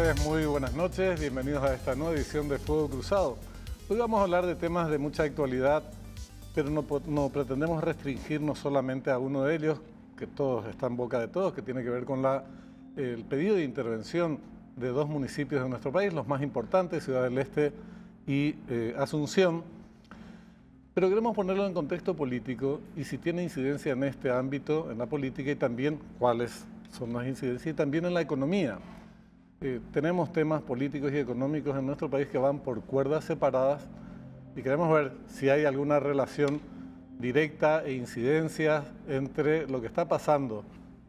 tardes, muy buenas noches. Bienvenidos a esta nueva edición de Fuego Cruzado. Hoy vamos a hablar de temas de mucha actualidad, pero no pretendemos restringirnos solamente a uno de ellos, que todos está en boca de todos, que tiene que ver con el pedido de intervención de dos municipios de nuestro país, los más importantes, Ciudad del Este y Asunción. Pero queremos ponerlo en contexto político y si tiene incidencia en este ámbito, en la política, y también cuáles son las incidencias, y también en la economía. Tenemos temas políticos y económicos en nuestro país que van por cuerdas separadas y queremos ver si hay alguna relación directa e incidencias entre lo que está pasando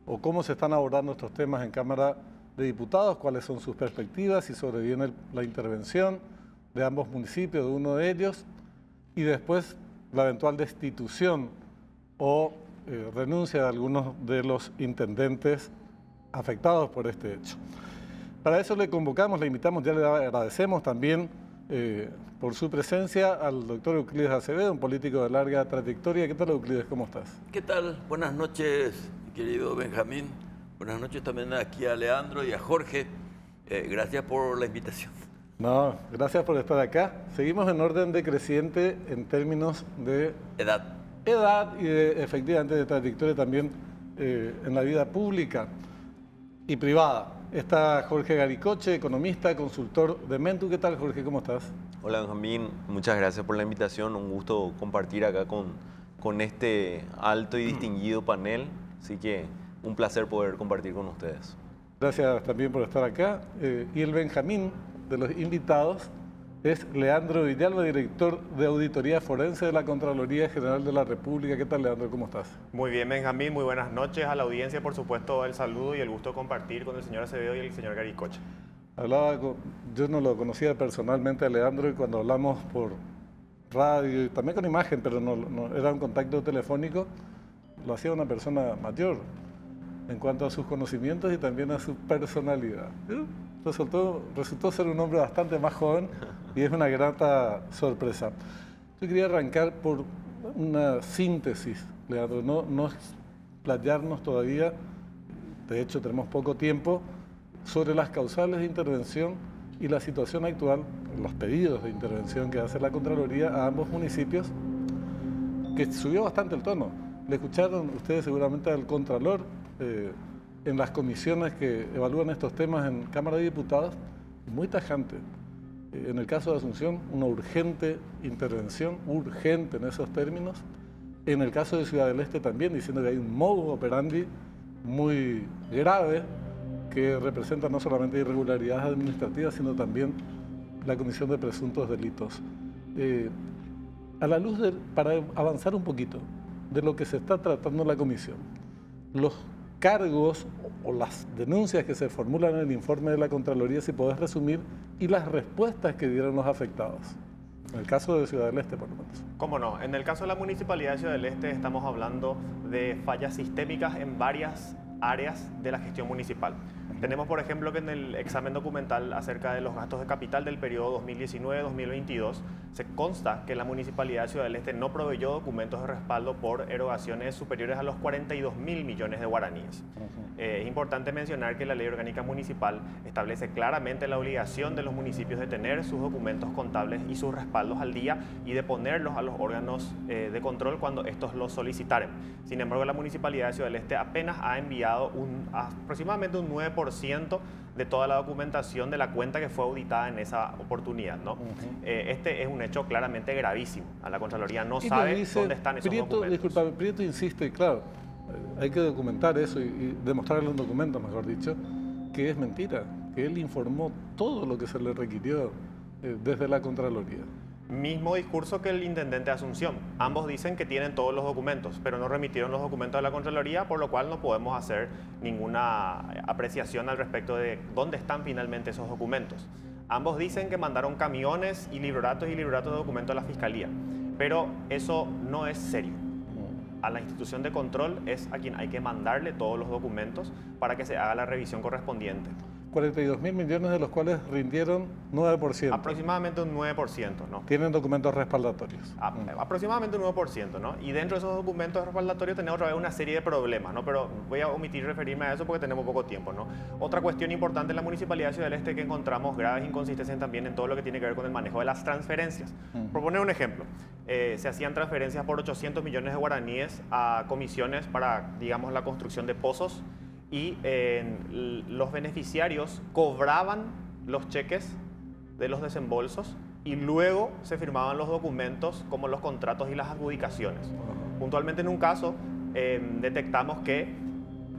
o cómo se están abordando estos temas en Cámara de Diputados, cuáles son sus perspectivas, si sobreviene la intervención de ambos municipios, de uno de ellos, y después la eventual destitución o renuncia de algunos de los intendentes afectados por este hecho. Para eso le convocamos, le invitamos, ya le agradecemos también por su presencia al doctor Euclides Acevedo, un político de larga trayectoria. ¿Qué tal, Euclides? ¿Cómo estás? ¿Qué tal? Buenas noches, querido Benjamín. Buenas noches también aquí a Leandro y a Jorge. Gracias por la invitación. No, gracias por estar acá. Seguimos en orden decreciente en términos de edad y efectivamente de trayectoria también en la vida pública y privada. Está Jorge Garicoche, economista, consultor de Mentu. ¿Qué tal, Jorge? ¿Cómo estás? Hola, Benjamín. Muchas gracias por la invitación. Un gusto compartir acá con este alto y distinguido panel. Así que un placer poder compartir con ustedes. Gracias también por estar acá. Y el Benjamín de los invitados es Leandro Villalba, director de Auditoría Forense de la Contraloría General de la República. ¿Qué tal, Leandro? ¿Cómo estás? Muy bien, Benjamín. Muy buenas noches a la audiencia. Por supuesto, el saludo y el gusto de compartir con el señor Acevedo y el señor Garicoche. Yo no lo conocía personalmente a Leandro y cuando hablamos por radio y también con imagen, pero no era un contacto telefónico, lo hacía una persona mayor en cuanto a sus conocimientos y también a su personalidad. Resultó ser un hombre bastante más joven y es una grata sorpresa. Yo quería arrancar por una síntesis, Leandro, no explayarnos todavía, de hecho tenemos poco tiempo, sobre las causales de intervención y la situación actual, los pedidos de intervención que hace la Contraloría a ambos municipios, que subió bastante el tono. Le escucharon ustedes seguramente al Contralor en las comisiones que evalúan estos temas en Cámara de Diputados, muy tajante. En el caso de Asunción, una urgente intervención, urgente en esos términos. En el caso de Ciudad del Este también, diciendo que hay un modus operandi muy grave que representa no solamente irregularidades administrativas, sino también la comisión de presuntos delitos. A la luz para avanzar un poquito de lo que se está tratando en la comisión, los cargos o las denuncias que se formulan en el informe de la Contraloría, si podés resumir, y las respuestas que dieron los afectados. En el caso de Ciudad del Este, por lo menos. ¿Cómo no? En el caso de la Municipalidad de Ciudad del Este estamos hablando de fallas sistémicas en varias áreas de la gestión municipal. Tenemos, por ejemplo, que en el examen documental acerca de los gastos de capital del periodo 2019-2022 se consta que la Municipalidad de Ciudad del Este no proveyó documentos de respaldo por erogaciones superiores a los 42.000 millones de guaraníes. Es importante mencionar que la Ley Orgánica Municipal establece claramente la obligación de los municipios de tener sus documentos contables y sus respaldos al día y de ponerlos a los órganos de control cuando estos los solicitaren. Sin embargo, la Municipalidad de Ciudad del Este apenas ha enviado aproximadamente un 9% de toda la documentación de la cuenta que fue auditada en esa oportunidad, ¿no? Este es un hecho claramente gravísimo. A la Contraloría no sabe dónde están esos documentos. Disculpa, Prieto insiste, claro, hay que documentar eso y demostrar en los documentos, mejor dicho, que es mentira, que él informó todo lo que se le requirió desde la Contraloría. Mismo discurso que el intendente de Asunción. Ambos dicen que tienen todos los documentos, pero no remitieron los documentos de la Contraloría, por lo cual no podemos hacer ninguna apreciación al respecto de dónde están finalmente esos documentos. Ambos dicen que mandaron camiones y libroratos de documentos a la Fiscalía, pero eso no es serio. A la institución de control es a quien hay que mandarle todos los documentos para que se haga la revisión correspondiente. 42.000 millones, de los cuales rindieron 9%. Aproximadamente un 9%, ¿no? Tienen documentos respaldatorios. Aproximadamente un 9%, ¿no? Y dentro de esos documentos respaldatorios tenemos otra vez una serie de problemas, ¿no? Pero voy a omitir referirme a eso porque tenemos poco tiempo, ¿no? Otra cuestión importante en la Municipalidad de Ciudad del Este, que encontramos graves inconsistencias también en todo lo que tiene que ver con el manejo de las transferencias. Por poner un ejemplo, se hacían transferencias por 800 millones de guaraníes a comisiones para, digamos, la construcción de pozos, y los beneficiarios cobraban los cheques de los desembolsos y luego se firmaban los documentos como los contratos y las adjudicaciones. Puntualmente en un caso detectamos que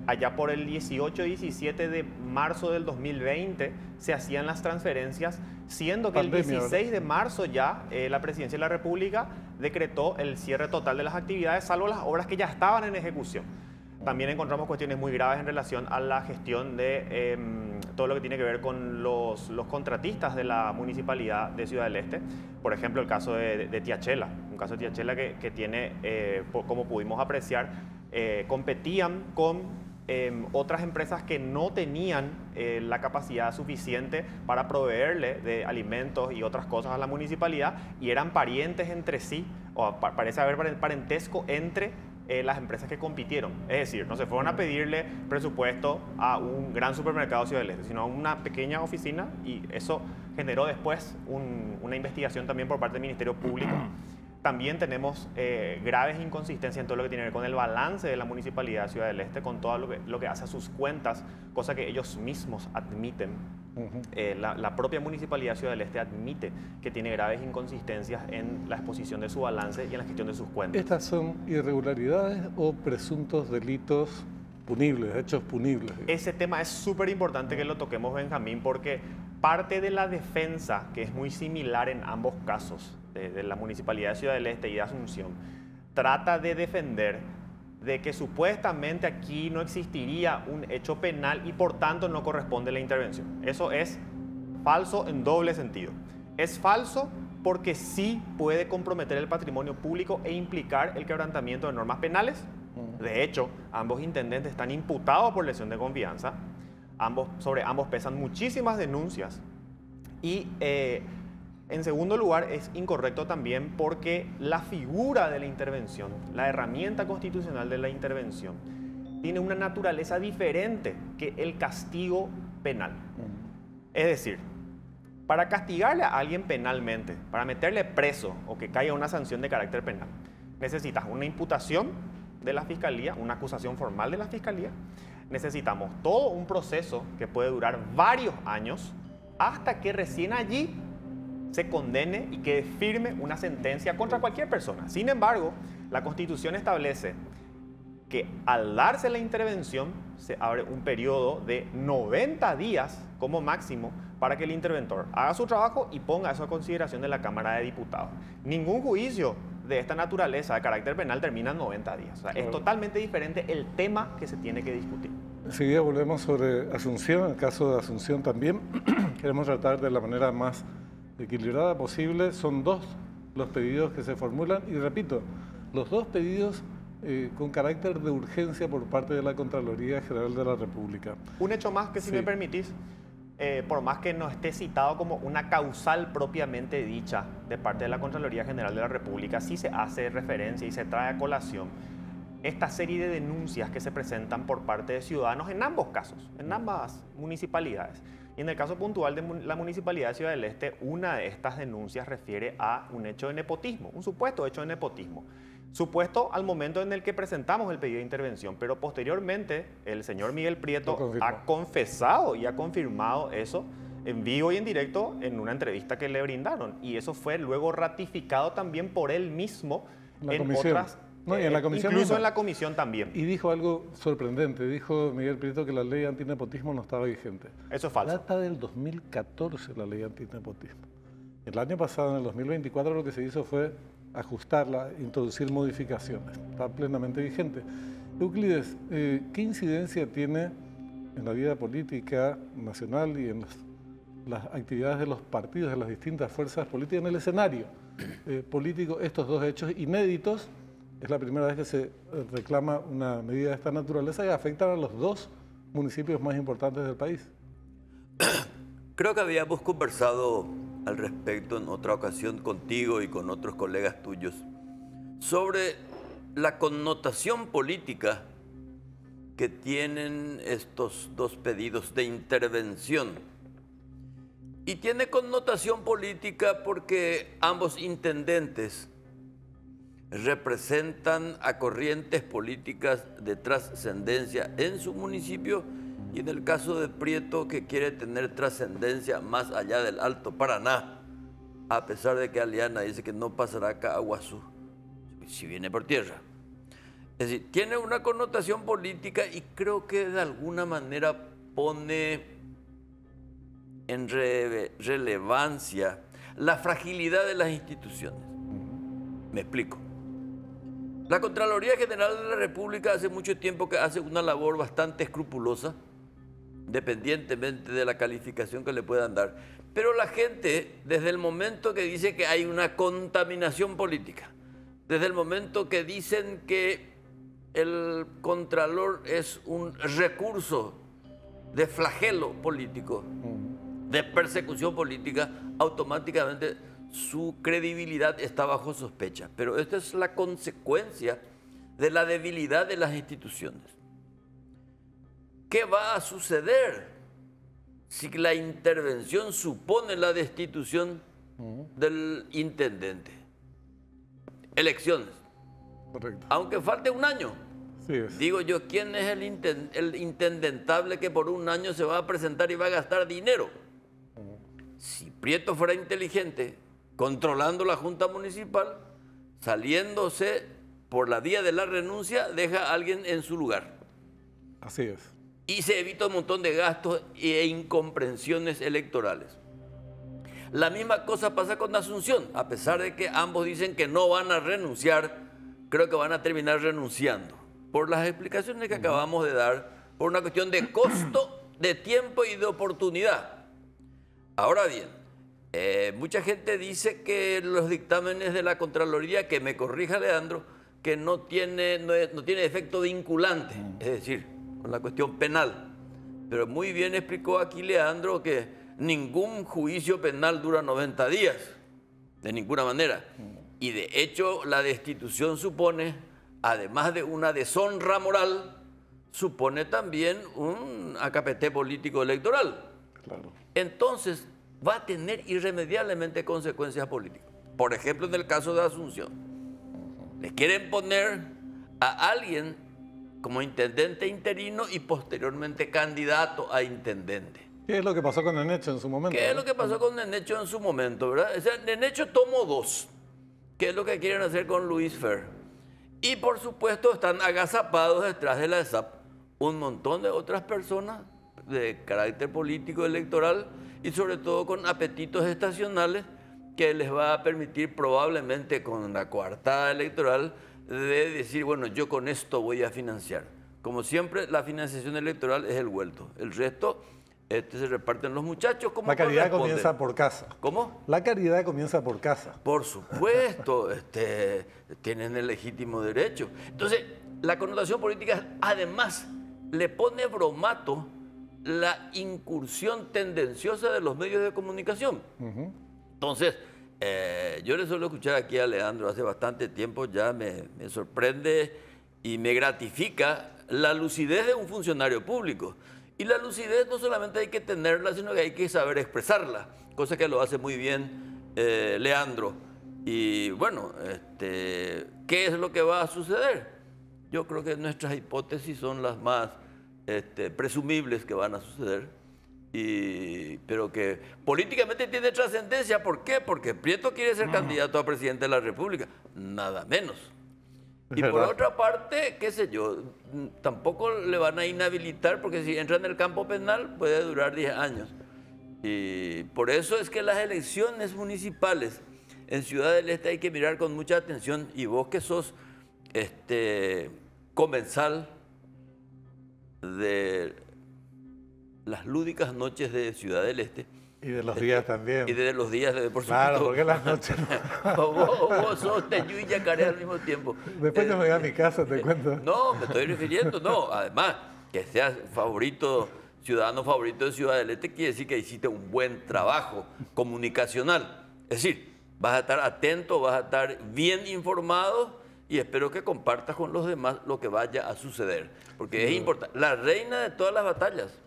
allá por el 18-17 de marzo del 2020 se hacían las transferencias, siendo que el 16 de marzo ya la Presidencia de la República decretó el cierre total de las actividades, salvo las obras que ya estaban en ejecución. También encontramos cuestiones muy graves en relación a la gestión de todo lo que tiene que ver con los contratistas de la Municipalidad de Ciudad del Este. Por ejemplo, el caso de Tiachela, un caso de Tiachela que tiene, como pudimos apreciar, competían con otras empresas que no tenían la capacidad suficiente para proveerle de alimentos y otras cosas a la municipalidad, y eran parientes entre sí, o parece haber parentesco entre las empresas que compitieron. Es decir, no se fueron a pedirle presupuesto a un gran supermercado de Ciudad del Este, sino a una pequeña oficina, y eso generó después una investigación también por parte del Ministerio Público. También tenemos graves inconsistencias en todo lo que tiene que ver con el balance de la Municipalidad de Ciudad del Este, con todo lo que hace a sus cuentas, cosa que ellos mismos admiten. La propia Municipalidad de Ciudad del Este admite que tiene graves inconsistencias en la exposición de su balance y en la gestión de sus cuentas. ¿Estas son irregularidades o presuntos delitos punibles, hechos punibles? Ese tema es súper importante que lo toquemos, Benjamín, porque parte de la defensa, que es muy similar en ambos casos, de la Municipalidad de Ciudad del Este y de Asunción, trata de defender de que supuestamente aquí no existiría un hecho penal y por tanto no corresponde la intervención. Eso es falso en doble sentido. Es falso porque sí puede comprometer el patrimonio público e implicar el quebrantamiento de normas penales. De hecho, ambos intendentes están imputados por lesión de confianza. Sobre ambos pesan muchísimas denuncias. Y en segundo lugar, es incorrecto también porque la figura de la intervención, la herramienta constitucional de la intervención, tiene una naturaleza diferente que el castigo penal. Es decir, para castigarle a alguien penalmente, para meterle preso o que caiga una sanción de carácter penal, necesitas una imputación de la Fiscalía, una acusación formal de la Fiscalía. Necesitamos todo un proceso que puede durar varios años hasta que recién allí se condene y quede firme una sentencia contra cualquier persona. Sin embargo, la Constitución establece que al darse la intervención se abre un periodo de 90 días como máximo para que el interventor haga su trabajo y ponga eso a consideración de la Cámara de Diputados. Ningún juicio de esta naturaleza de carácter penal termina en 90 días. O sea, es totalmente diferente el tema que se tiene que discutir. Enseguida volvemos sobre Asunción. En el caso de Asunción también queremos tratar de la manera más equilibrada posible. Son dos los pedidos que se formulan y repito, los dos pedidos con carácter de urgencia por parte de la Contraloría General de la República. Un hecho más que, si me permitís, por más que no esté citado como una causal propiamente dicha de parte de la Contraloría General de la República, sí se hace referencia y se trae a colación esta serie de denuncias que se presentan por parte de ciudadanos en ambos casos, en ambas municipalidades. Y en el caso puntual de la Municipalidad de Ciudad del Este, una de estas denuncias refiere a un hecho de nepotismo, un supuesto hecho de nepotismo. Supuesto al momento en el que presentamos el pedido de intervención, pero posteriormente el señor Miguel Prieto ha confesado y ha confirmado eso en vivo y en directo en una entrevista que le brindaron. Y eso fue luego ratificado también por él mismo en otras... No, y en la comisión incluso misma. en la comisión también. Y dijo algo sorprendente. Dijo Miguel Prieto que la ley antinepotismo no estaba vigente. Eso es falso. Data del 2014 la ley antinepotismo. El año pasado, en el 2024, lo que se hizo fue ajustarla, introducir modificaciones. Está plenamente vigente. Euclides, ¿qué incidencia tiene en la vida política nacional y en las actividades de los partidos, de las distintas fuerzas políticas, en el escenario político, estos dos hechos inéditos? Es la primera vez que se reclama una medida de esta naturaleza y afectan a los dos municipios más importantes del país. Creo que habíamos conversado al respecto en otra ocasión contigo y con otros colegas tuyos sobre la connotación política que tienen estos dos pedidos de intervención. Y tiene connotación política porque ambos intendentes representan a corrientes políticas de trascendencia en su municipio, y en el caso de Prieto, que quiere tener trascendencia más allá del Alto Paraná, a pesar de que Aliana dice que no pasará acá a Guazú, si viene por tierra. Es decir, tiene una connotación política y creo que de alguna manera pone en relevancia la fragilidad de las instituciones. Me explico. La Contraloría General de la República hace mucho tiempo que hace una labor bastante escrupulosa, independientemente de la calificación que le puedan dar. Pero la gente, desde el momento que dice que hay una contaminación política, desde el momento que dicen que el Contralor es un recurso de flagelo político, de persecución política, automáticamente su credibilidad está bajo sospecha. Pero esta es la consecuencia de la debilidad de las instituciones. ¿Qué va a suceder si la intervención supone la destitución del intendente? Elecciones. Correcto. Aunque falte un año. Sí es. Digo yo, ¿quién es el intendentable que por un año se va a presentar y va a gastar dinero? Si Prieto fuera inteligente, controlando la Junta Municipal, saliéndose por la vía de la renuncia, deja a alguien en su lugar. Así es. Y se evita un montón de gastos e incomprensiones electorales. La misma cosa pasa con Asunción. A pesar de que ambos dicen que no van a renunciar, creo que van a terminar renunciando. Por las explicaciones que acabamos de dar, por una cuestión de costo, de tiempo y de oportunidad. Ahora bien, mucha gente dice que los dictámenes de la Contraloría, que me corrija Leandro, que no tiene efecto vinculante, es decir, con la cuestión penal. Pero muy bien explicó aquí Leandro que ningún juicio penal dura 90 días, de ninguna manera. Y de hecho la destitución supone, además de una deshonra moral, supone también un acapeté político electoral. Claro. Entonces va a tener irremediablemente consecuencias políticas. Por ejemplo, en el caso de Asunción, le quieren poner a alguien como intendente interino y posteriormente candidato a intendente. ¿Qué es lo que pasó con Nenecho en su momento? ¿Qué es lo que pasó con Nenecho en su momento, verdad? O sea, Nenecho tomó 2, que es lo que quieren hacer con Luis Fer. Y por supuesto están agazapados detrás de la ESAP un montón de otras personas de carácter político electoral y sobre todo con apetitos estacionales que les va a permitir probablemente con la coartada electoral de decir, bueno, yo con esto voy a financiar. Como siempre, la financiación electoral es el vuelto. El resto se reparten los muchachos como La caridad corresponde. comienza por casa. ¿Cómo? La caridad comienza por casa. Por supuesto, tienen el legítimo derecho. Entonces, la connotación política además le pone bromato la incursión tendenciosa de los medios de comunicación. Entonces, yo le suelo escuchar aquí a Leandro hace bastante tiempo, ya me sorprende y me gratifica la lucidez de un funcionario público. Y la lucidez no solamente hay que tenerla, sino que hay que saber expresarla, cosa que lo hace muy bien Leandro. Y bueno, ¿qué es lo que va a suceder? Yo creo que nuestras hipótesis son las más presumibles que van a suceder, pero que políticamente tiene trascendencia. ¿Por qué? Porque Prieto quiere ser candidato a presidente de la República, nada menos. Y por otra parte, qué sé yo, tampoco le van a inhabilitar porque si entra en el campo penal puede durar 10 años. Y por eso es que las elecciones municipales en Ciudad del Este hay que mirar con mucha atención. Y vos que sos comensal de las lúdicas noches de Ciudad del Este. Y de los días también. Y de los días, por supuesto. Claro, porque las noches vos sos Teyu y Yacaré al mismo tiempo. Después yo me voy a mi casa, te cuento. No, me estoy refiriendo, no. Además, que seas favorito ciudadano favorito de Ciudad del Este, quiere decir que hiciste un buen trabajo comunicacional. Es decir, vas a estar atento, vas a estar bien informado y espero que compartas con los demás lo que vaya a suceder. Porque es importante, la reina de todas las batallas.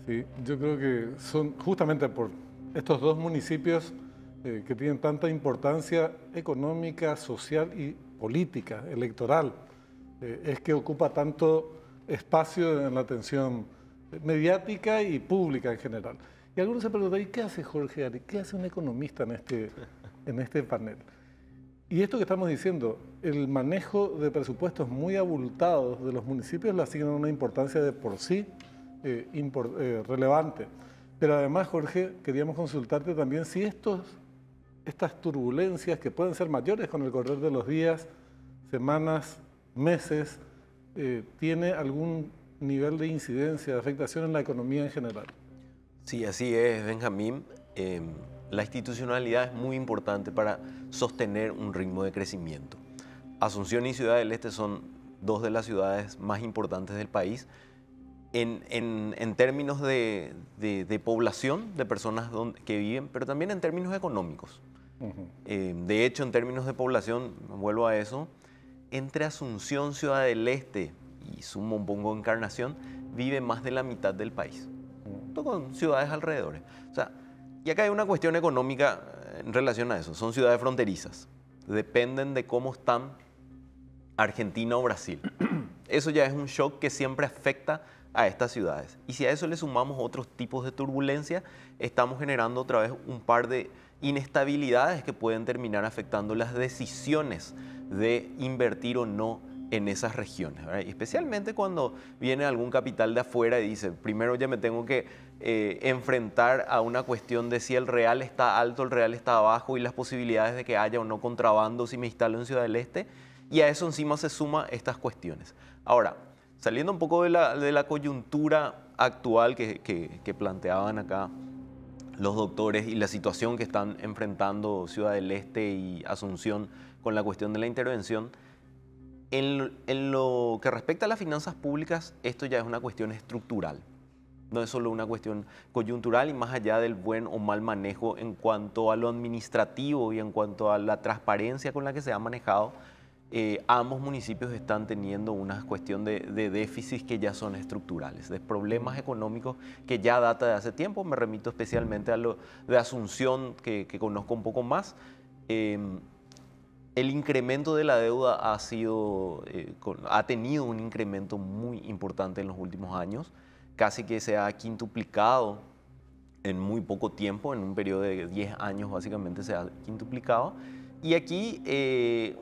Sí, yo creo que son justamente por estos dos municipios que tienen tanta importancia económica, social y política, electoral, es que ocupa tanto espacio en la atención mediática y pública en general. Y algunos se preguntan, ¿y qué hace Jorge Ari? ¿Qué hace un economista en este panel? Y esto que estamos diciendo, el manejo de presupuestos muy abultados de los municipios le asignan una importancia de por sí relevante. Pero además, Jorge, queríamos consultarte también si estas turbulencias, que pueden ser mayores con el correr de los días, semanas, meses, tiene algún nivel de incidencia, de afectación en la economía en general. Sí, así es, Benjamín. La institucionalidad es muy importante para sostener un ritmo de crecimiento. Asunción y Ciudad del Este son dos de las ciudades más importantes del país en términos de población, de personas que viven, pero también en términos económicos. De hecho, en términos de población, vuelvo a eso, entre Asunción, Ciudad del Este y sumo un poco Encarnación, vive más de la mitad del país, con ciudades alrededores. O sea, y acá hay una cuestión económica en relación a eso. Son ciudades fronterizas, dependen de cómo están Argentina o Brasil. Eso ya es un shock que siempre afecta a estas ciudades. Y si a eso le sumamos otros tipos de turbulencia, estamos generando otra vez un par de inestabilidades que pueden terminar afectando las decisiones de invertir o no en esas regiones, ¿verdad? Especialmente cuando viene algún capital de afuera y dice, primero ya me tengo que enfrentar a una cuestión de si el real está alto, el real está bajo y las posibilidades de que haya o no contrabando si me instalo en Ciudad del Este, y a eso encima se suma estas cuestiones. Ahora, saliendo un poco de la coyuntura actual que planteaban acá los doctores y la situación que están enfrentando Ciudad del Este y Asunción con la cuestión de la intervención, en lo que respecta a las finanzas públicas, esto ya es una cuestión estructural. No es solo una cuestión coyuntural y más allá del buen o mal manejo en cuanto a lo administrativo y en cuanto a la transparencia con la que se ha manejado, ambos municipios están teniendo una cuestión de déficits que ya son estructurales, de problemas económicos que ya data de hace tiempo. Me remito especialmente a lo de Asunción, que conozco un poco más. El incremento de la deuda ha tenido un incremento muy importante en los últimos años, casi que se ha quintuplicado en muy poco tiempo, en un periodo de 10 años básicamente se ha quintuplicado. Y aquí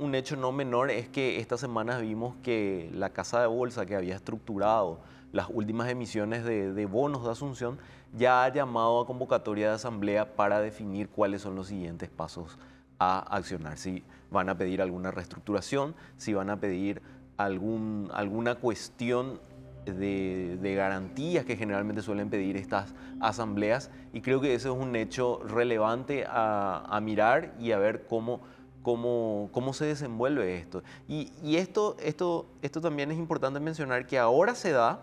un hecho no menor es que esta semana vimos que la Casa de Bolsa, que había estructurado las últimas emisiones de bonos de Asunción, ya ha llamado a convocatoria de asamblea para definir cuáles son los siguientes pasos a accionar. Si van a pedir alguna reestructuración, si van a pedir alguna cuestión de garantías que generalmente suelen pedir estas asambleas, y creo que eso es un hecho relevante a mirar y a ver cómo se desenvuelve esto. Y esto también es importante mencionar que ahora se da,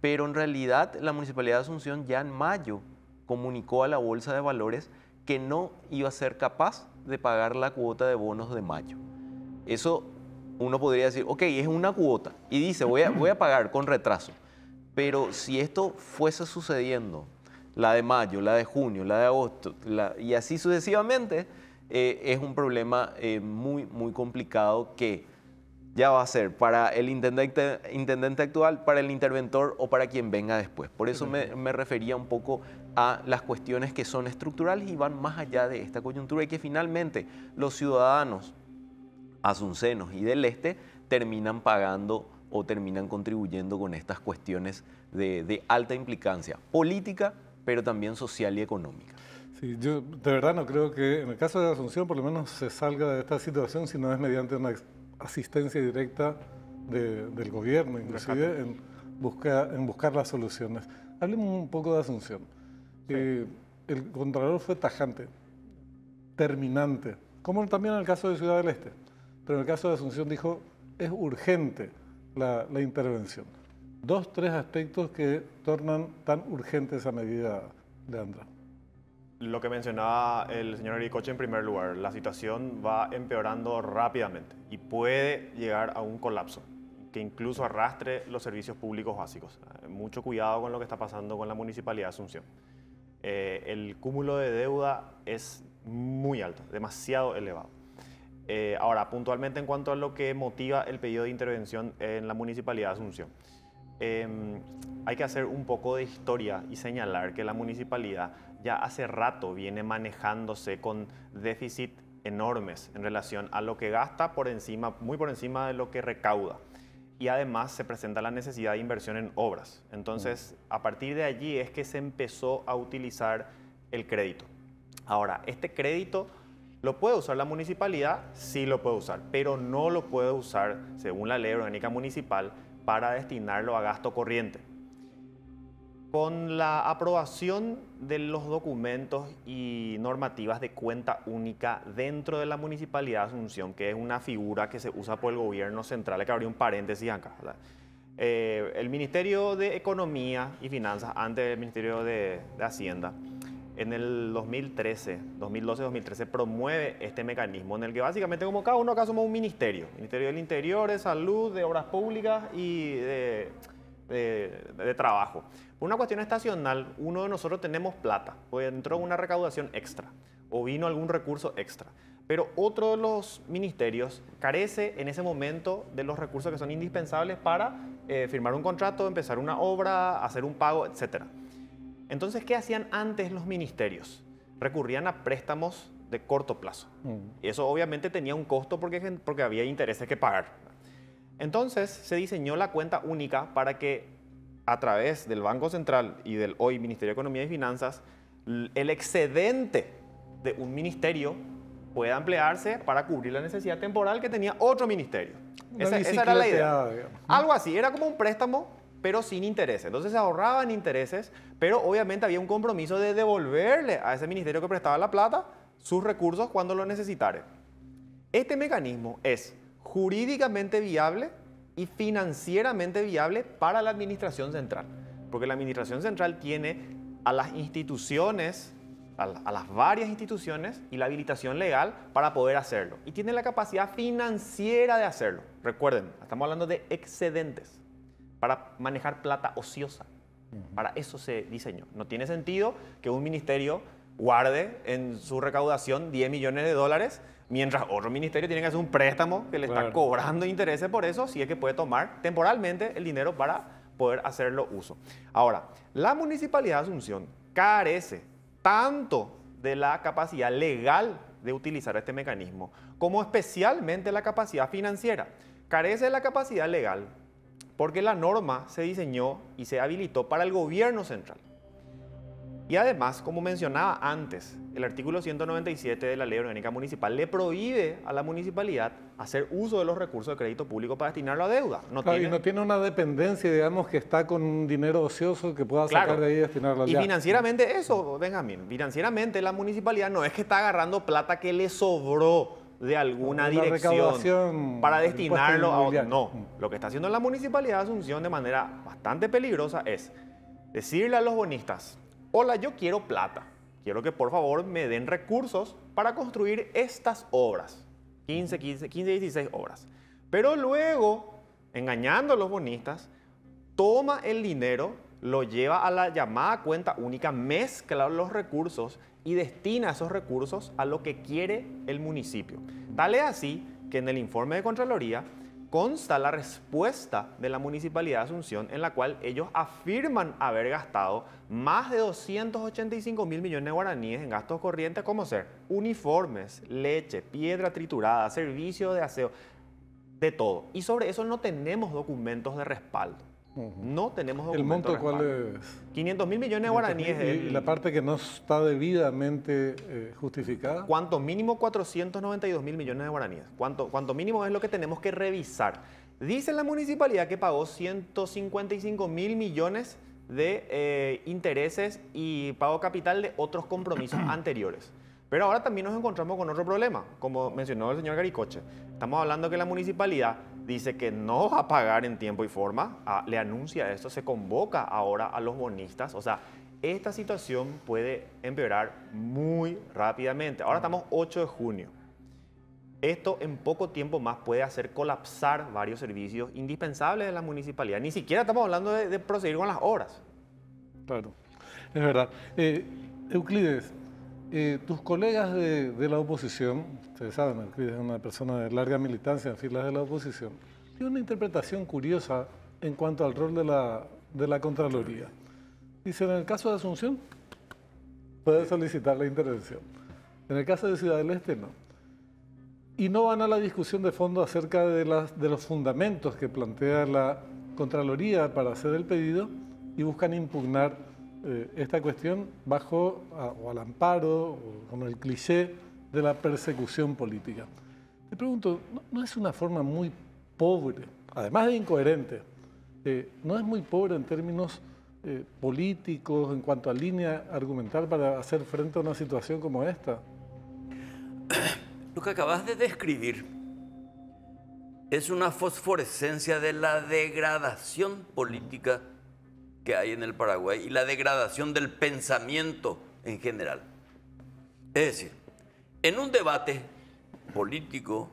pero en realidad la Municipalidad de Asunción ya en mayo comunicó a la Bolsa de Valores que no iba a ser capaz de pagar la cuota de bonos de mayo. Eso uno podría decir, ok, es una cuota, y dice, voy a pagar con retraso. Pero si esto fuese sucediendo, la de mayo, la de junio, la de agosto, y así sucesivamente, es un problema muy, muy complicado que ya va a ser para el intendente actual, para el interventor o para quien venga después. Por eso me refería un poco a las cuestiones que son estructurales y van más allá de esta coyuntura, y que finalmente los ciudadanos asuncenos y del Este terminan pagando o terminan contribuyendo con estas cuestiones de alta implicancia política, pero también social y económica. Sí, yo de verdad no creo que en el caso de Asunción por lo menos se salga de esta situación si no es mediante una asistencia directa del gobierno, inclusive en buscar las soluciones. Hablemos un poco de Asunción. Sí. El Contralor fue tajante, terminante, como también en el caso de Ciudad del Este. Pero en el caso de Asunción dijo, es urgente la intervención. 2, 3 aspectos que tornan tan urgente esa medida, Leandro. Lo que mencionaba el señor Aricoche en primer lugar, la situación va empeorando rápidamente y puede llegar a un colapso que incluso arrastre los servicios públicos básicos. Mucho cuidado con lo que está pasando con la Municipalidad de Asunción. El cúmulo de deuda es muy alto, demasiado elevado. Ahora, puntualmente en cuanto a lo que motiva el pedido de intervención en la Municipalidad de Asunción. Hay que hacer un poco de historia y señalar que la municipalidad ya hace rato viene manejándose con déficit enormes en relación a lo que gasta muy por encima de lo que recauda. Y además se presenta la necesidad de inversión en obras. Entonces, a partir de allí es que se empezó a utilizar el crédito. Ahora, este crédito ¿lo puede usar la municipalidad? Sí lo puede usar, pero no lo puede usar, según la Ley Orgánica Municipal, para destinarlo a gasto corriente. Con la aprobación de los documentos y normativas de cuenta única dentro de la Municipalidad de Asunción, que es una figura que se usa por el gobierno central, hay que abrir un paréntesis acá, ¿verdad? El Ministerio de Economía y Finanzas, antes del Ministerio de Hacienda, en el 2012-2013 promueve este mecanismo en el que básicamente como cada uno acá somos un ministerio. Ministerio del Interior, de Salud, de Obras Públicas y de Trabajo. Por una cuestión estacional, uno de nosotros tenemos plata, o entró una recaudación extra, o vino algún recurso extra. Pero otro de los ministerios carece en ese momento de los recursos que son indispensables para firmar un contrato, empezar una obra, hacer un pago, etc. Entonces, ¿qué hacían antes los ministerios? Recurrían a préstamos de corto plazo. Y eso obviamente tenía un costo porque había intereses que pagar. Entonces, se diseñó la cuenta única para que a través del Banco Central y del hoy Ministerio de Economía y Finanzas, el excedente de un ministerio pueda emplearse para cubrir la necesidad temporal que tenía otro ministerio. Esa era la idea. Algo así, era como un préstamo, pero sin intereses. Entonces se ahorraban intereses, pero obviamente había un compromiso de devolverle a ese ministerio que prestaba la plata sus recursos cuando lo necesitara. Este mecanismo es jurídicamente viable y financieramente viable para la Administración Central, porque la Administración Central tiene a las instituciones, a las varias instituciones y la habilitación legal para poder hacerlo. Y tiene la capacidad financiera de hacerlo. Recuerden, estamos hablando de excedentes para manejar plata ociosa. Para eso se diseñó. No tiene sentido que un ministerio guarde en su recaudación 10 millones de dólares mientras otro ministerio tiene que hacer un préstamo que le está cobrando intereses por eso, si es que puede tomar temporalmente el dinero para poder hacerlo uso. Ahora, la Municipalidad de Asunción carece tanto de la capacidad legal de utilizar este mecanismo, como especialmente la capacidad financiera. Carece de la capacidad legal porque la norma se diseñó y se habilitó para el gobierno central. Y además, como mencionaba antes, el artículo 197 de la Ley Orgánica Municipal le prohíbe a la municipalidad hacer uso de los recursos de crédito público para destinarlo a deuda. Y no tiene una dependencia, digamos, que está con un dinero ocioso que pueda sacar de ahí y destinarlo allá. Y financieramente eso, Benjamín, financieramente la municipalidad no es que está agarrando plata que le sobró de alguna dirección para destinarlo a otro. No, lo que está haciendo la Municipalidad de Asunción de manera bastante peligrosa es decirle a los bonistas: hola, yo quiero plata, quiero que por favor me den recursos para construir estas obras, 15, 16 obras. Pero luego, engañando a los bonistas, toma el dinero, lo lleva a la llamada cuenta única, mezcla los recursos y destina esos recursos a lo que quiere el municipio. Tal es así que en el informe de Contraloría consta la respuesta de la Municipalidad de Asunción en la cual ellos afirman haber gastado más de 285.000 millones de guaraníes en gastos corrientes como ser uniformes, leche, piedra triturada, servicio de aseo, de todo. Y sobre eso no tenemos documentos de respaldo. No tenemos documentos de respaldo. ¿El monto cuál es? 500.000 millones de guaraníes. ¿Y la parte que no está debidamente justificada? Cuanto mínimo 492.000 millones de guaraníes. Cuanto mínimo es lo que tenemos que revisar. Dice la municipalidad que pagó 155.000 millones de intereses y pago capital de otros compromisos anteriores. Pero ahora también nos encontramos con otro problema, como mencionó el señor Garicoche. Estamos hablando que la municipalidad dice que no va a pagar en tiempo y forma, le anuncia esto, se convoca ahora a los bonistas. O sea, esta situación puede empeorar muy rápidamente. Ahora estamos 8 de junio. Esto en poco tiempo más puede hacer colapsar varios servicios indispensables de la municipalidad. Ni siquiera estamos hablando de proseguir con las obras. Claro, es verdad. Euclides, tus colegas de la oposición, ustedes saben, Euclides es una persona de larga militancia en filas de la oposición, tiene una interpretación curiosa en cuanto al rol de la Contraloría. Dice, en el caso de Asunción, puede solicitar la intervención. En el caso de Ciudad del Este, no. Y no van a la discusión de fondo acerca de los fundamentos que plantea la Contraloría para hacer el pedido y buscan impugnar esta cuestión bajo o al amparo o con el cliché de la persecución política. Te pregunto, ¿no es una forma muy pobre, además de incoherente, no es muy pobre en términos políticos, en cuanto a línea argumental para hacer frente a una situación como esta? Lo que acabas de describir es una fosforescencia de la degradación política que hay en el Paraguay y la degradación del pensamiento en general. Es decir, en un debate político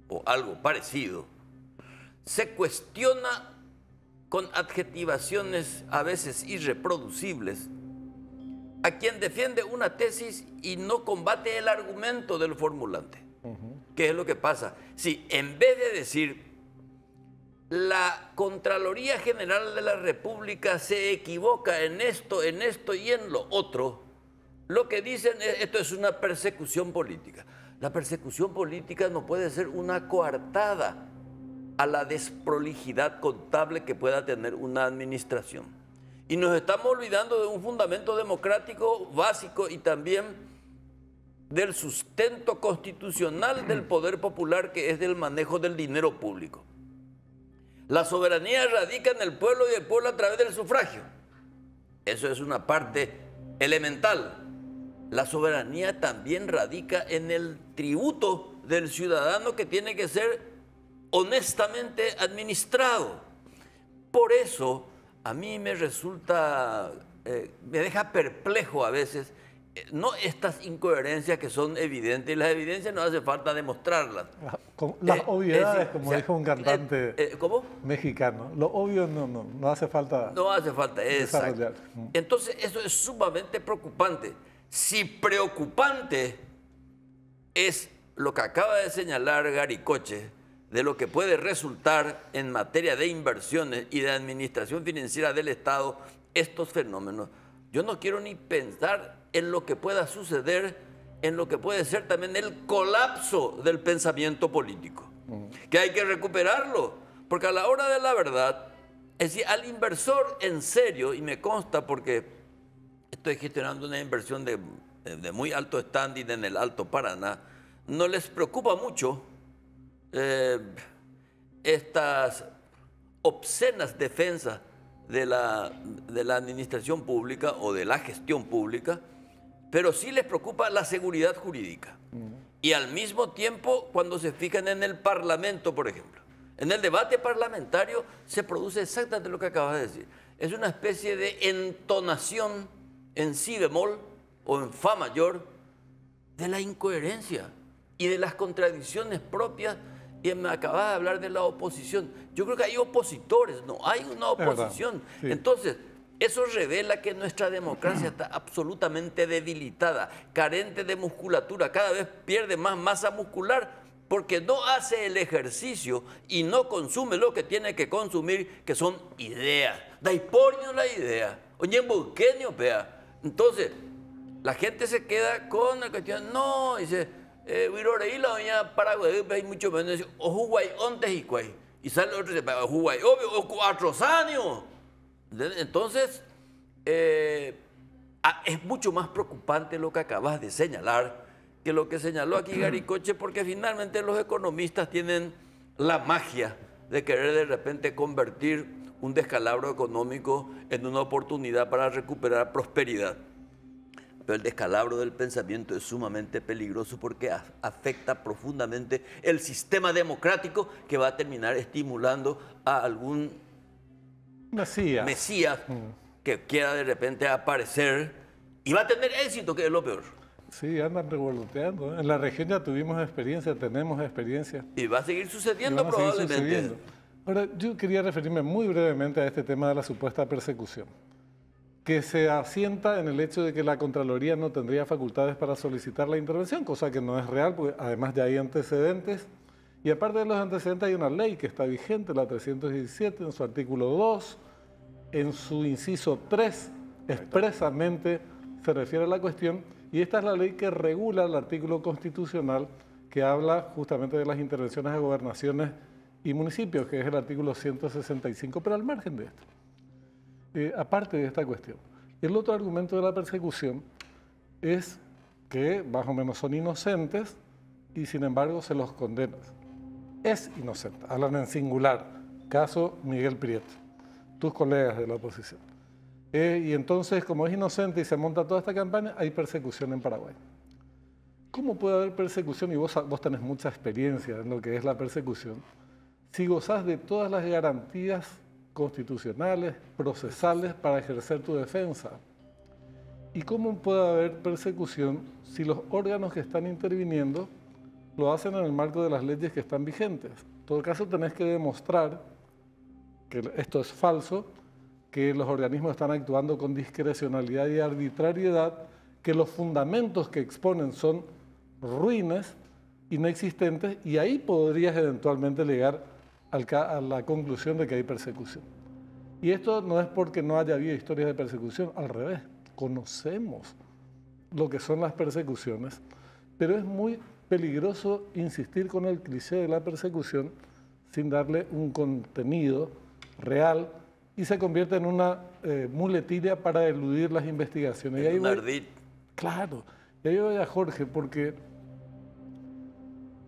o algo parecido, se cuestiona con adjetivaciones a veces irreproducibles a quien defiende una tesis y no combate el argumento del formulante. ¿Qué es lo que pasa? Si en vez de decir la Contraloría General de la República se equivoca en esto y en lo otro, lo que dicen es esto es una persecución política. La persecución política no puede ser una coartada a la desprolijidad contable que pueda tener una administración. Y nos estamos olvidando de un fundamento democrático básico y también del sustento constitucional del poder popular, que es del manejo del dinero público. La soberanía radica en el pueblo y el pueblo a través del sufragio. Eso es una parte elemental. La soberanía también radica en el tributo del ciudadano que tiene que ser honestamente administrado. Por eso a mí me resulta, me deja perplejo a veces, no estas incoherencias que son evidentes, y las evidencias no hace falta demostrarlas. Las obviedades, como dijo un cantante ¿cómo? mexicano, lo obvio no hace falta. No hace falta, exacto. Desarrollar. Entonces eso es sumamente preocupante. Si preocupante es lo que acaba de señalar Garicoche, de lo que puede resultar en materia de inversiones y de administración financiera del Estado, estos fenómenos, yo no quiero ni pensar en lo que pueda suceder, en lo que puede ser también el colapso del pensamiento político, que hay que recuperarlo, porque a la hora de la verdad, es decir, al inversor en serio, y me consta porque estoy gestionando una inversión de muy alto standing en el Alto Paraná, no les preocupa mucho estas obscenas defensas de la administración pública o de la gestión pública, pero sí les preocupa la seguridad jurídica. Y al mismo tiempo, cuando se fijan en el Parlamento, por ejemplo, en el debate parlamentario se produce exactamente lo que acabas de decir. Es una especie de entonación en si bemol o en fa mayor de la incoherencia y de las contradicciones propias. Y me acabas de hablar de la oposición. Yo creo que hay opositores, no hay una oposición. Sí. Entonces, eso revela que nuestra democracia está absolutamente debilitada, carente de musculatura, cada vez pierde más masa muscular porque no hace el ejercicio y no consume lo que tiene que consumir, que son ideas. Daipornio la idea, oye, buquenio, pea. Entonces, la gente se queda con la cuestión, no, dice, Wiroreí la doña Paraguay, hay mucho menos, o Huguay, ontes y cuay. Y sale otro y dice, Huguay, obvio, o 4 años. Entonces, es mucho más preocupante lo que acabas de señalar que lo que señaló aquí Garicoche, porque finalmente los economistas tienen la magia de querer de repente convertir un descalabro económico en una oportunidad para recuperar prosperidad. Pero el descalabro del pensamiento es sumamente peligroso porque afecta profundamente el sistema democrático que va a terminar estimulando a algún Mesías que quiera de repente aparecer y va a tener éxito, que es lo peor. Sí, andan revoloteando. En la región ya tuvimos experiencia, tenemos experiencia. Y va a seguir sucediendo probablemente. Ahora, yo quería referirme muy brevemente a este tema de la supuesta persecución, que se asienta en el hecho de que la Contraloría no tendría facultades para solicitar la intervención, cosa que no es real, porque además ya hay antecedentes. Y aparte de los antecedentes hay una ley que está vigente, la 317, en su artículo 2, en su inciso 3, expresamente se refiere a la cuestión, y esta es la ley que regula el artículo constitucional que habla justamente de las intervenciones a gobernaciones y municipios, que es el artículo 165, pero al margen de esto. Aparte de esta cuestión, el otro argumento de la persecución es que más o menos son inocentes y sin embargo se los condena. Es inocente, hablan en singular, caso Miguel Prieto, tus colegas de la oposición. Y entonces, como es inocente y se monta toda esta campaña, hay persecución en Paraguay. ¿Cómo puede haber persecución? Y vos tenés mucha experiencia en lo que es la persecución. Si gozás de todas las garantías constitucionales, procesales para ejercer tu defensa. ¿Y cómo puede haber persecución si los órganos que están interviniendo lo hacen en el marco de las leyes que están vigentes? En todo caso, tenés que demostrar que esto es falso, que los organismos están actuando con discrecionalidad y arbitrariedad, que los fundamentos que exponen son ruines, inexistentes, y ahí podrías eventualmente llegar a la conclusión de que hay persecución. Y esto no es porque no haya habido historias de persecución, al revés, conocemos lo que son las persecuciones, pero es muy peligroso insistir con el cliché de la persecución sin darle un contenido real y se convierte en una muletilla para eludir las investigaciones. En un ardid. Claro, y ahí voy a Jorge, porque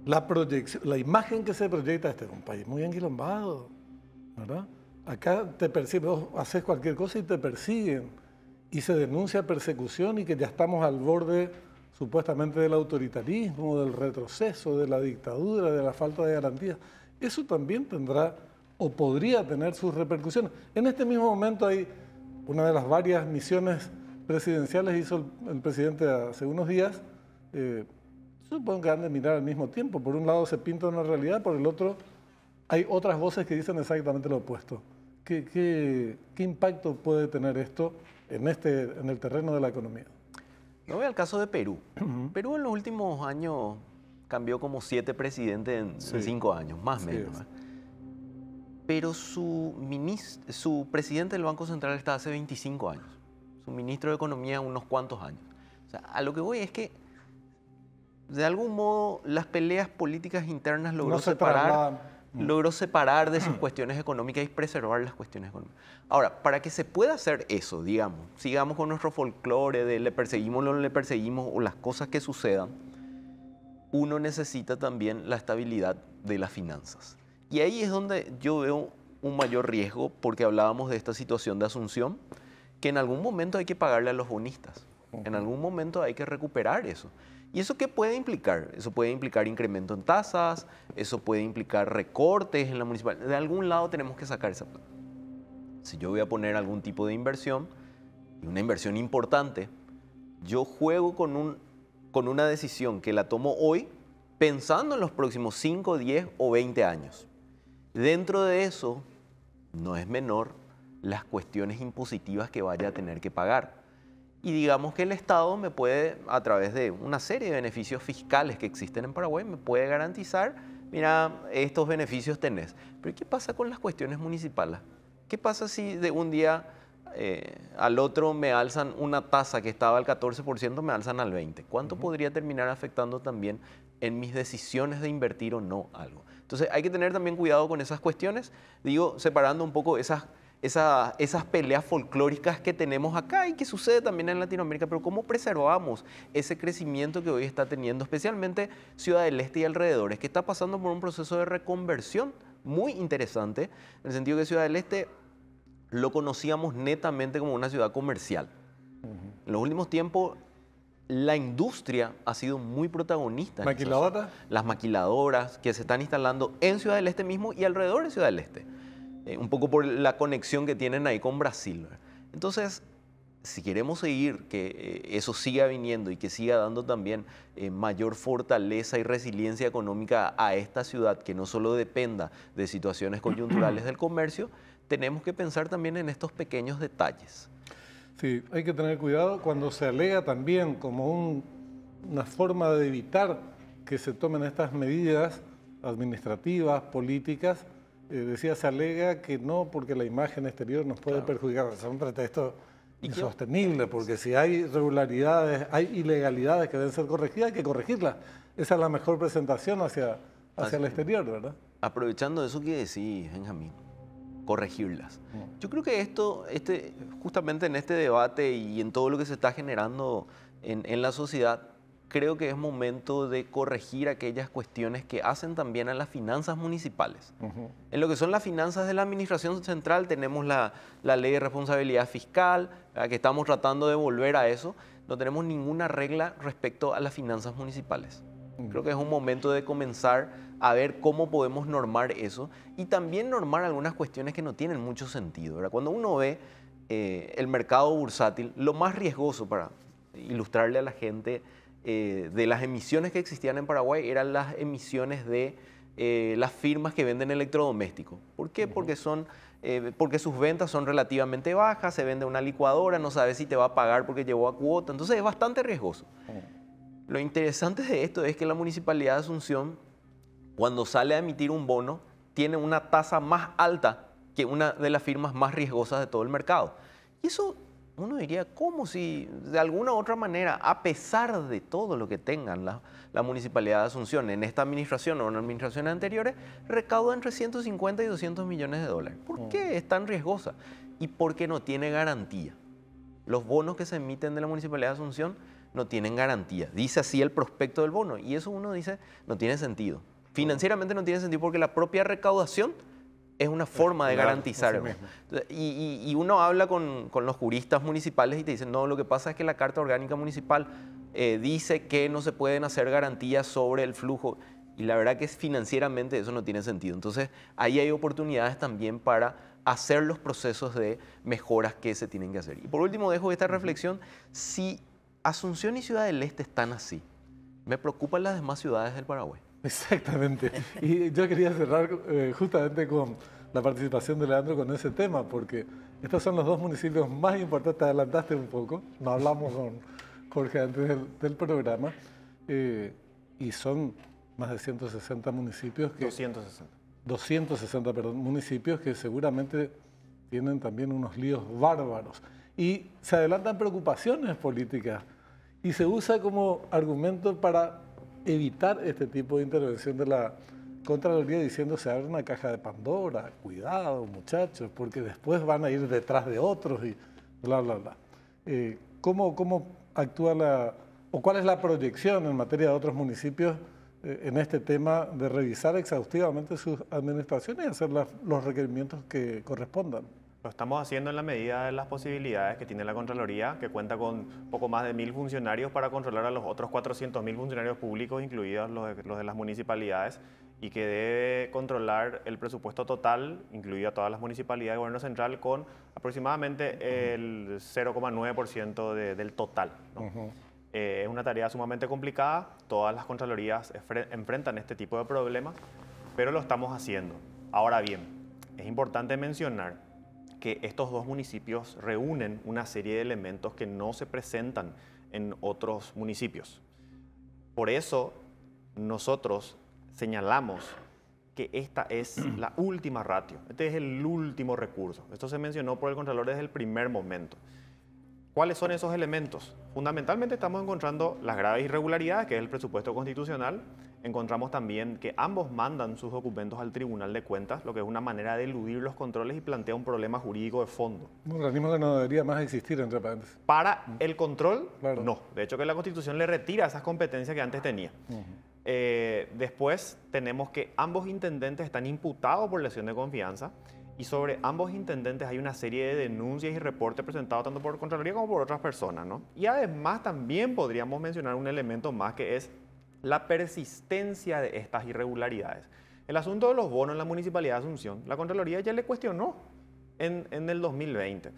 la imagen que se proyecta, este es un país muy enquilombado, ¿verdad? Acá te persiguen, vos haces cualquier cosa y te persiguen, y se denuncia persecución y que ya estamos al borde supuestamente del autoritarismo, del retroceso, de la dictadura, de la falta de garantías. Eso también tendrá o podría tener sus repercusiones. En este mismo momento hay una de las varias misiones presidenciales, hizo el presidente hace unos días, supongo que han de mirar al mismo tiempo. Por un lado se pinta una realidad, por el otro hay otras voces que dicen exactamente lo opuesto. ¿Qué impacto puede tener esto en el terreno de la economía? Me voy al caso de Perú. Perú en los últimos años cambió como 7 presidentes en 5 años, más o menos. Es. Pero su presidente del Banco Central está hace 25 años. Su ministro de Economía unos cuantos años. O sea, a lo que voy es que de algún modo las peleas políticas internas logró separar de sus cuestiones económicas y preservar las cuestiones económicas. Ahora, para que se pueda hacer eso, digamos, sigamos con nuestro folclore de le perseguimos o no le perseguimos o las cosas que sucedan, uno necesita también la estabilidad de las finanzas. Y ahí es donde yo veo un mayor riesgo, porque hablábamos de esta situación de Asunción, que en algún momento hay que pagarle a los bonistas. En algún momento hay que recuperar eso. ¿Y eso qué puede implicar? Eso puede implicar incremento en tasas, eso puede implicar recortes en la municipalidad. De algún lado tenemos que sacar esa plata. Si yo voy a poner algún tipo de inversión, y una inversión importante, yo juego con una decisión que la tomo hoy pensando en los próximos 5, 10 o 20 años. Dentro de eso, no es menor las cuestiones impositivas que vaya a tener que pagar. Y digamos que el Estado me puede, a través de una serie de beneficios fiscales que existen en Paraguay, me puede garantizar, mira, estos beneficios tenés. Pero ¿qué pasa con las cuestiones municipales? ¿Qué pasa si de un día al otro me alzan una tasa que estaba al 14%, me alzan al 20%? ¿Cuánto podría terminar afectando también en mis decisiones de invertir o no algo? Entonces hay que tener también cuidado con esas cuestiones, digo, separando un poco esas peleas folclóricas que tenemos acá y que sucede también en Latinoamérica, pero cómo preservamos ese crecimiento que hoy está teniendo, especialmente Ciudad del Este y alrededores, que está pasando por un proceso de reconversión muy interesante, en el sentido que Ciudad del Este lo conocíamos netamente como una ciudad comercial. En los últimos tiempos la industria ha sido muy protagonista. ¿Maquiladoras? Las maquiladoras que se están instalando en Ciudad del Este mismo y alrededor de Ciudad del Este. Un poco por la conexión que tienen ahí con Brasil. Entonces, si queremos seguir que eso siga viniendo y que siga dando también mayor fortaleza y resiliencia económica a esta ciudad, que no solo dependa de situaciones coyunturales del comercio, tenemos que pensar también en estos pequeños detalles. Sí, hay que tener cuidado cuando se alega también como una forma de evitar que se tomen estas medidas administrativas, políticas. Decía, se alega que no porque la imagen exterior nos puede perjudicar. Es un pretexto insostenible, porque si hay irregularidades, hay ilegalidades que deben ser corregidas, hay que corregirlas. Esa es la mejor presentación hacia el exterior, ¿verdad? Aprovechando eso que decís, Benjamín, corregirlas. Yo creo que esto, justamente en este debate y en todo lo que se está generando en la sociedad, creo que es momento de corregir aquellas cuestiones que hacen también a las finanzas municipales. En lo que son las finanzas de la administración central tenemos la ley de responsabilidad fiscal, que estamos tratando de volver a eso. No tenemos ninguna regla respecto a las finanzas municipales. Creo que es un momento de comenzar a ver cómo podemos normar eso y también normar algunas cuestiones que no tienen mucho sentido, ¿verdad? Cuando uno ve el mercado bursátil, lo más riesgoso, para ilustrarle a la gente, de las emisiones que existían en Paraguay eran las emisiones de las firmas que venden electrodomésticos. ¿Por qué? Porque sus ventas son relativamente bajas, se vende una licuadora, no sabes si te va a pagar porque llevó a cuota, entonces es bastante riesgoso. Lo interesante de esto es que la Municipalidad de Asunción, cuando sale a emitir un bono, tiene una tasa más alta que una de las firmas más riesgosas de todo el mercado. Y eso uno diría, ¿cómo si de alguna u otra manera, a pesar de todo lo que tengan la Municipalidad de Asunción en esta administración o en administraciones anteriores, recauda entre 150 y 200 millones de dólares? ¿Por qué es tan riesgosa? Y porque no tiene garantía. Los bonos que se emiten de la Municipalidad de Asunción no tienen garantía. Dice así el prospecto del bono y eso uno dice, no tiene sentido. Financieramente no tiene sentido porque la propia recaudación es una forma de garantizar. Y uno habla con los juristas municipales y te dicen, no, lo que pasa es que la Carta Orgánica Municipal dice que no se pueden hacer garantías sobre el flujo. Y la verdad que financieramente eso no tiene sentido. Entonces, ahí hay oportunidades también para hacer los procesos de mejoras que se tienen que hacer. Y por último, dejo esta reflexión. Si Asunción y Ciudad del Este están así, me preocupan las demás ciudades del Paraguay. Exactamente. Y yo quería cerrar justamente con la participación de Leandro con ese tema, porque estos son los dos municipios más importantes. Te adelantaste un poco, no hablamos con Jorge antes del programa, y son más de 160 municipios. 260, perdón, municipios que seguramente tienen también unos líos bárbaros. Y se adelantan preocupaciones políticas y se usa como argumento para evitar este tipo de intervención de la Contraloría diciendo se abre una caja de Pandora, cuidado muchachos, porque después van a ir detrás de otros y bla, bla, bla. ¿Cómo actúa o cuál es la proyección en materia de otros municipios en este tema de revisar exhaustivamente sus administraciones y hacer los requerimientos que correspondan? Lo estamos haciendo en la medida de las posibilidades que tiene la Contraloría, que cuenta con poco más de 1.000 funcionarios para controlar a los otros 400.000 funcionarios públicos, incluidos los de las municipalidades, y que debe controlar el presupuesto total, incluido a todas las municipalidades de gobierno central, con aproximadamente el 0,9% del total, ¿no? Es una tarea sumamente complicada, todas las Contralorías enfrentan este tipo de problemas, pero lo estamos haciendo. Ahora bien, es importante mencionar que estos dos municipios reúnen una serie de elementos que no se presentan en otros municipios. Por eso nosotros señalamos que esta es la última ratio, este es el último recurso. Esto se mencionó por el Contralor desde el primer momento. ¿Cuáles son esos elementos? Fundamentalmente estamos encontrando las graves irregularidades, que es el presupuesto constitucional. Encontramos también que ambos mandan sus documentos al Tribunal de Cuentas, lo que es una manera de eludir los controles y plantea un problema jurídico de fondo. Un organismo que no debería más existir, entre paréntesis. Para el control, claro. No. De hecho, que la Constitución le retira esas competencias que antes tenía. Después tenemos que ambos intendentes están imputados por lesión de confianza Y sobre ambos intendentes hay una serie de denuncias y reportes presentados tanto por Contraloría como por otras personas, ¿no? Y además también podríamos mencionar un elemento más que es la persistencia de estas irregularidades. El asunto de los bonos en la Municipalidad de Asunción, la Contraloría ya le cuestionó en el 2020.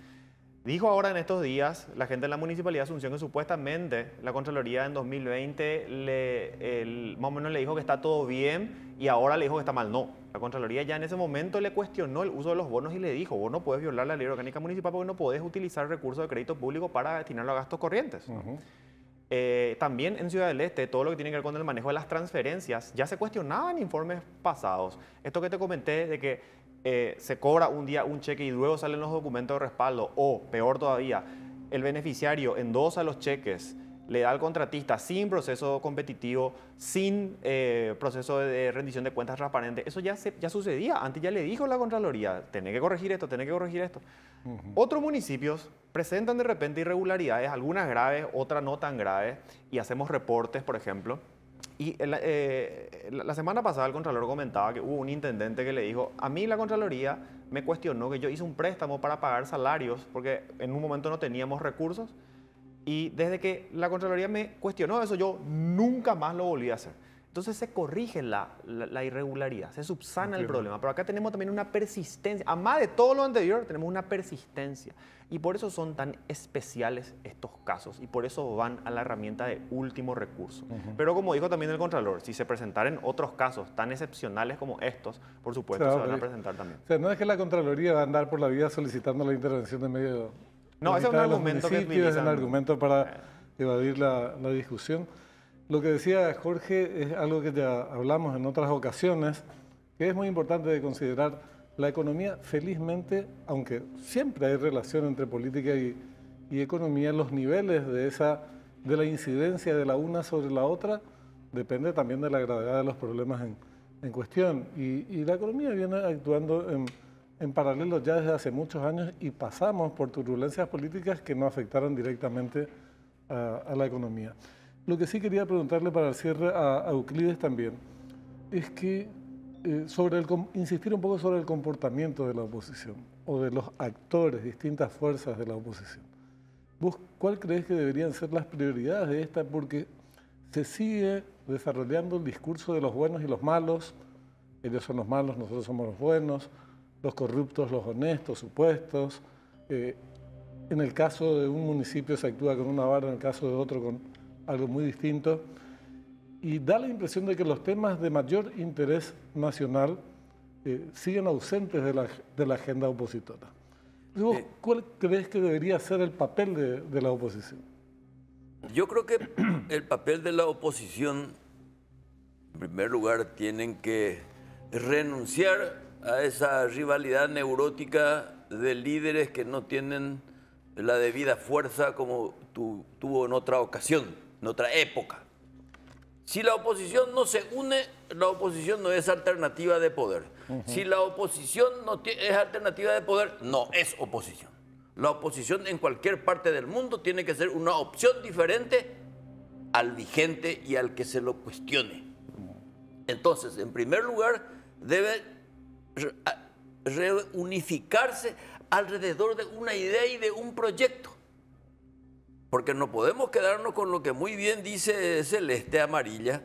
Dijo ahora en estos días la gente de la Municipalidad de Asunción que supuestamente la Contraloría en 2020 más o menos le dijo que está todo bien y ahora le dijo que está mal. No, la Contraloría ya en ese momento le cuestionó el uso de los bonos y le dijo, vos no puedes violar la ley orgánica municipal porque no podés utilizar recursos de crédito público para destinarlo a gastos corrientes. También en Ciudad del Este, todo lo que tiene que ver con el manejo de las transferencias, ya se cuestionaba en informes pasados. Esto que te comenté de que se cobra un día un cheque y luego salen los documentos de respaldo, o peor todavía, el beneficiario endosa los cheques, le da al contratista sin proceso competitivo, sin proceso de rendición de cuentas transparente. Eso ya sucedía. Antes ya le dijo la Contraloría, tenés que corregir esto, tenés que corregir esto. Otros municipios presentan de repente irregularidades, algunas graves, otras no tan graves, y hacemos reportes, por ejemplo. Y la semana pasada el Contralor comentaba que hubo un intendente que le dijo, a mí la Contraloría me cuestionó que yo hice un préstamo para pagar salarios, porque en un momento no teníamos recursos, y desde que la Contraloría me cuestionó eso, yo nunca más lo volví a hacer. Entonces se corrige la irregularidad, se subsana el problema. Pero acá tenemos también una persistencia. Además de todo lo anterior, tenemos una persistencia. Y por eso son tan especiales estos casos. Y por eso van a la herramienta de último recurso. Pero como dijo también el Contralor, si se presentaran otros casos tan excepcionales como estos, por supuesto se van a presentar también. O sea, no es que la Contraloría va a andar por la vida solicitando la intervención de medio... No, ese es un argumento que utilizan. Es un argumento para evadir la discusión. Lo que decía Jorge es algo que ya hablamos en otras ocasiones, que es muy importante de considerar. La economía, felizmente, aunque siempre hay relación entre política y economía, los niveles de la incidencia de la una sobre la otra depende también de la gravedad de los problemas en cuestión. Y la economía viene actuando en paralelo ya desde hace muchos años y pasamos por turbulencias políticas que no afectaron directamente a la economía. Lo que sí quería preguntarle para el cierre a Euclides también es que insistir un poco sobre el comportamiento de la oposición o de los actores, distintas fuerzas de la oposición. ¿Vos cuál crees que deberían ser las prioridades de esta? Porque se sigue desarrollando el discurso de los buenos y los malos. Ellos son los malos, nosotros somos los buenos, los corruptos, los honestos, supuestos. En el caso de un municipio se actúa con una vara, en el caso de otro con algo muy distinto. Y da la impresión de que los temas de mayor interés nacional siguen ausentes de la agenda opositora. ¿Vos cuál crees que debería ser el papel de la oposición? Yo creo que el papel de la oposición, en primer lugar, tienen que renunciar a esa rivalidad neurótica de líderes que no tienen la debida fuerza como tuvo en otra ocasión, en otra época. Si la oposición no se une, la oposición no es alternativa de poder. Si la oposición no es alternativa de poder, no es oposición. La oposición en cualquier parte del mundo tiene que ser una opción diferente al vigente y al que se lo cuestione. Entonces, en primer lugar, debe reunificarse alrededor de una idea y de un proyecto. Porque no podemos quedarnos con lo que muy bien dice Celeste Amarilla,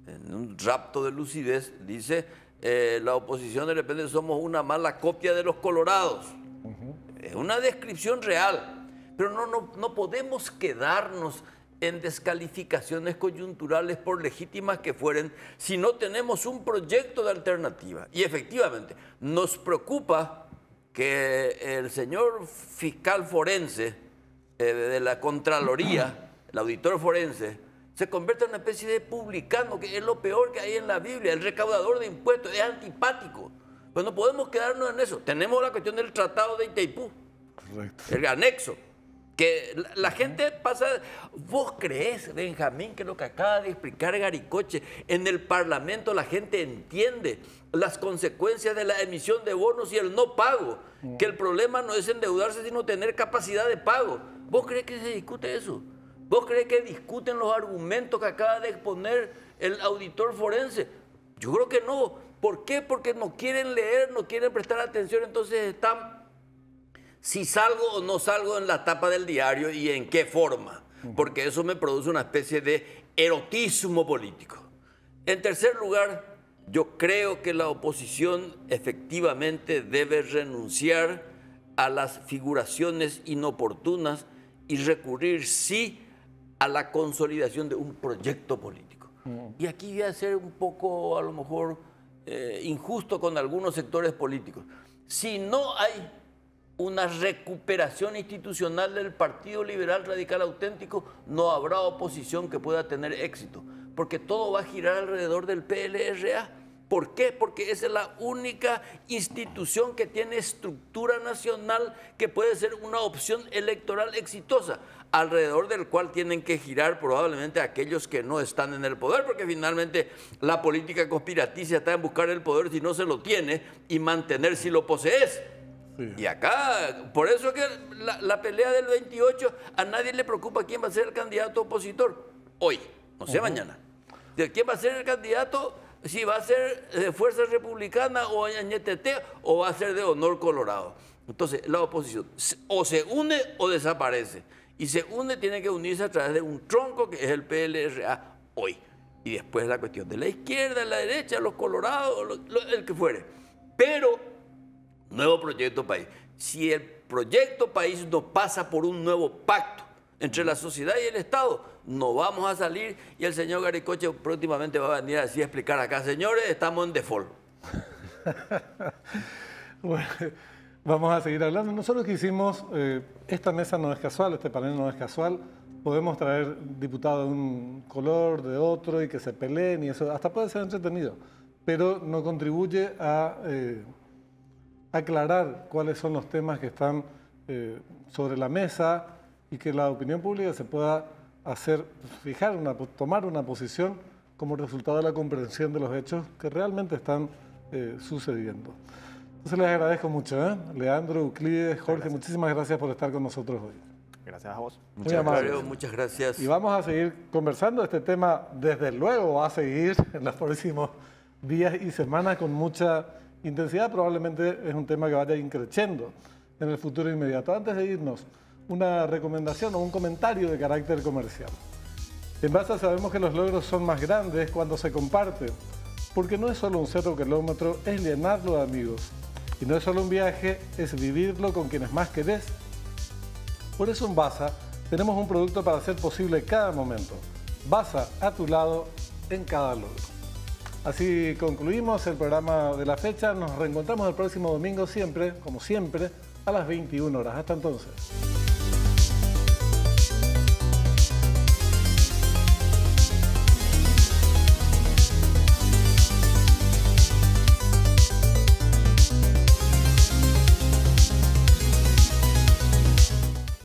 en un rapto de lucidez, dice, la oposición de repente somos una mala copia de los colorados. Es una descripción real, pero no podemos quedarnos en descalificaciones coyunturales por legítimas que fueren si no tenemos un proyecto de alternativa. Y efectivamente, nos preocupa que el señor fiscal forense de la Contraloría, el auditor forense, se convierte en una especie de publicano, que es lo peor que hay en la Biblia, el recaudador de impuestos, es antipático. Pues no podemos quedarnos en eso. Tenemos la cuestión del Tratado de Itaipú, correcto, el anexo, que la gente pasa... ¿Vos creés, Benjamín, que lo que acaba de explicar Garicoche, en el Parlamento la gente entiende las consecuencias de la emisión de bonos y el no pago? Que el problema no es endeudarse, sino tener capacidad de pago. ¿Vos creés que se discute eso? ¿Vos creés que discuten los argumentos que acaba de exponer el auditor forense? Yo creo que no. ¿Por qué? Porque no quieren leer, no quieren prestar atención, entonces están si salgo o no salgo en la tapa del diario y en qué forma, porque eso me produce una especie de erotismo político. En tercer lugar, yo creo que la oposición efectivamente debe renunciar a las figuraciones inoportunas y recurrir, sí, a la consolidación de un proyecto político. Y aquí voy a ser un poco, a lo mejor, injusto con algunos sectores políticos. Si no hay una recuperación institucional del Partido Liberal Radical Auténtico, no habrá oposición que pueda tener éxito, porque todo va a girar alrededor del PLRA. ¿Por qué? Porque esa es la única institución que tiene estructura nacional que puede ser una opción electoral exitosa, alrededor del cual tienen que girar probablemente aquellos que no están en el poder, porque finalmente la política conspiraticia está en buscar el poder si no se lo tiene y mantener si lo posees. Sí. Y acá, por eso es que la pelea del 28, a nadie le preocupa quién va a ser el candidato opositor hoy, no sé mañana. ¿De quién va a ser el candidato? Si va a ser de Fuerza Republicana o NTT o va a ser de Honor Colorado. Entonces, la oposición o se une o desaparece. Y se une, tiene que unirse a través de un tronco que es el PLRA hoy. Y después la cuestión de la izquierda, la derecha, los colorados, el que fuere. Pero, nuevo proyecto país. Si el proyecto país no pasa por un nuevo pacto entre la sociedad y el Estado, no vamos a salir, y el señor Garicoche próximamente va a venir así a explicar acá, señores, estamos en default. Bueno, vamos a seguir hablando. Nosotros que hicimos, esta mesa no es casual, este panel no es casual, podemos traer diputados de un color, de otro, y que se peleen, y eso hasta puede ser entretenido, pero no contribuye a aclarar cuáles son los temas que están sobre la mesa y que la opinión pública se pueda tomar una posición como resultado de la comprensión de los hechos que realmente están sucediendo. Entonces les agradezco mucho, Leandro, Euclides, Jorge, muchísimas gracias por estar con nosotros hoy. Gracias a vos. Muchas gracias. Y vamos a seguir conversando. Este tema, desde luego, va a seguir en los próximos días y semanas con mucha intensidad. Probablemente es un tema que vaya increciendo en el futuro inmediato. Antes de irnos, una recomendación o un comentario de carácter comercial. En Basa sabemos que los logros son más grandes cuando se comparten, porque no es solo un 0 kilómetro, es llenarlo de amigos. Y no es solo un viaje, es vivirlo con quienes más querés. Por eso en Basa tenemos un producto para hacer posible cada momento. Basa a tu lado en cada logro. Así concluimos el programa de la fecha. Nos reencontramos el próximo domingo siempre, como siempre, a las 21 horas. Hasta entonces.